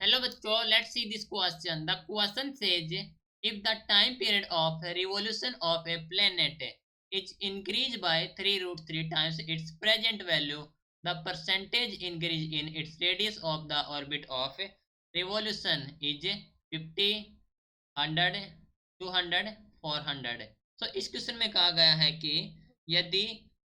Hello बच्चों, let's see this question. The question says if the time period of revolution of a planet is increased by 3 root 3 times its present value, the percentage increase in its radius of the orbit of revolution is 50, 100, 200, 400. So इस question में कहा गया है कि यदि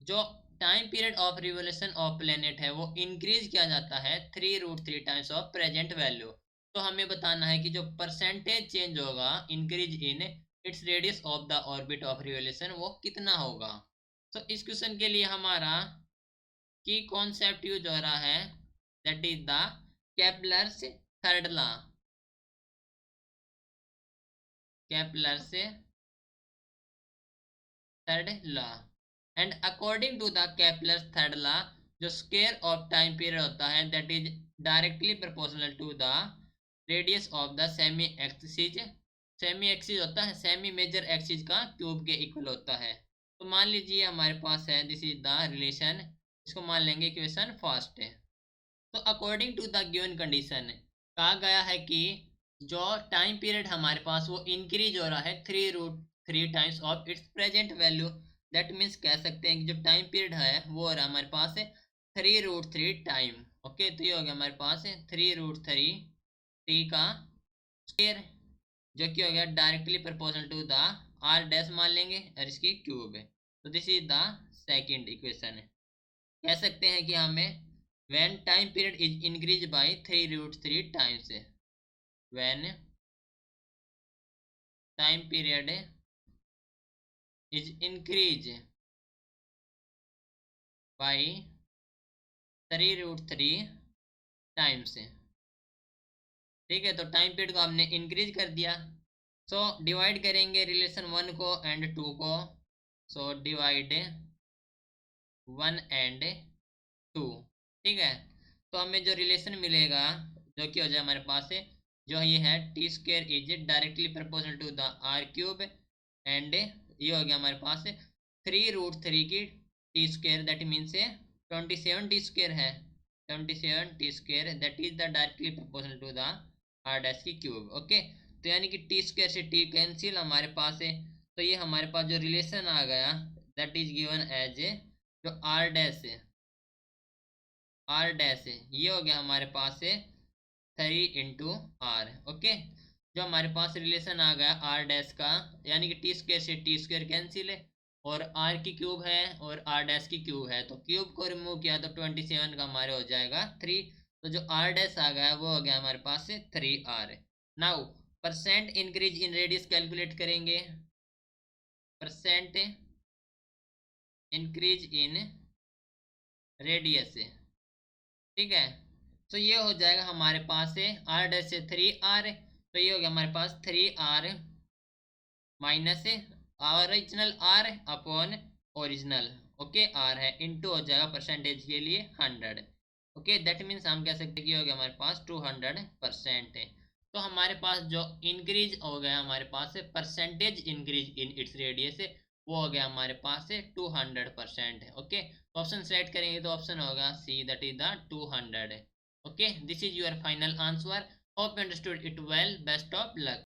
जो time period of revolution of planet है वो इंक्रीज किया जाता है 3 √3 टाइम्स ऑफ प्रेजेंट वैल्यू, तो हमें बताना है कि जो परसेंटेज चेंज होगा increase in its radius of the orbit of revolution वो कितना होगा. तो इस क्वेश्चन के लिए हमारा की कॉन्सेप्ट यूज हो रहा है, that is the Kepler's third law. Kepler's third law. And according to the Kepler's third law, जो स्क्वायर ऑफ टाइम पीरियड होता है that is directly proportional to the radius of the semi axis. Semi axis होता है semi major axis का cube के equal होता है. तो मान लीजिए हमारे पास है दिस इज द रिलेशन, इसको मान लेंगे इक्वेशन फर्स्ट है. तो according to the given condition कहा गया है कि जो टाइम पीरियड हमारे पास वो इंक्रीज हो रहा है 3 √3 times of its present value. That means कह सकते हैं कि जो टाइम पीरियड है वो हो रहा है हमारे पास 3 √3 टाइम. ओके, तो ये हो गया हमारे पास 3 √3 टी का स्क्वायर, जो कि हो गया directly proportional to the R dash मान लेंगे और इसकी क्यूब है. तो this is the second equation है. कह सकते हैं कि हमें when time period is increased by 3 √3 times, when time period is increased by 3 √3 times. ठीक है, तो टाइम पीरियड को हमने इंक्रीज कर दिया. सो डिवाइड करेंगे रिलेशन 1 को एंड 2 को. So divide 1 and 2. ठीक है, तो हमें जो रिलेशन मिलेगा जो कि हो जाए हमारे पास जो ये है T square is directly proportional to the R cube, and ये हो गया हमारे पास 3 √3 की T square, that means 27 T square है. 27 T square that is the directly proportional to the R dash की क्यूब. ओके, तो यानी कि टी स्क्र से टी कैंसिल हमारे पास है. तो ये हमारे पास जो रिलेशन आ गया दैट इज गिवन एज जो आर डैश है, आर डैश है, ये हो गया हमारे पास 3 × R. ओके, जो हमारे पास रिलेशन आ गया आर डैश का, यानी कि टी स्क्र से टी स्क्र कैंसिल है और आर की क्यूब है और आर डैश की क्यूब है, तो क्यूब को रिमूव किया तो 27 का हमारे हो जाएगा 3. तो जो आर डैश आ गया वो हो गया हमारे पास 3R. Now percent increase in radius calculate करेंगे. परसेंट इंक्रीज इन रेडियस, ठीक है, तो ये हो जाएगा हमारे पास आर डैश से 3R, तो ये हो गया हमारे पास 3R minus original R upon original. Okay, R है इंटू हो जाएगा परसेंटेज के लिए 100. ओके, दैट मीन्स हम कह सकते हैं कि हो गया हमारे पास 200% है. तो हमारे पास जो इंक्रीज हो गया हमारे पास percentage increase in its radius वो हो गया हमारे पास 200% है. ओके, ऑप्शन सेलेक्ट करेंगे तो ऑप्शन होगा C, that is the 200. Okay, this is your final answer. Hope you understood it well. Best of luck.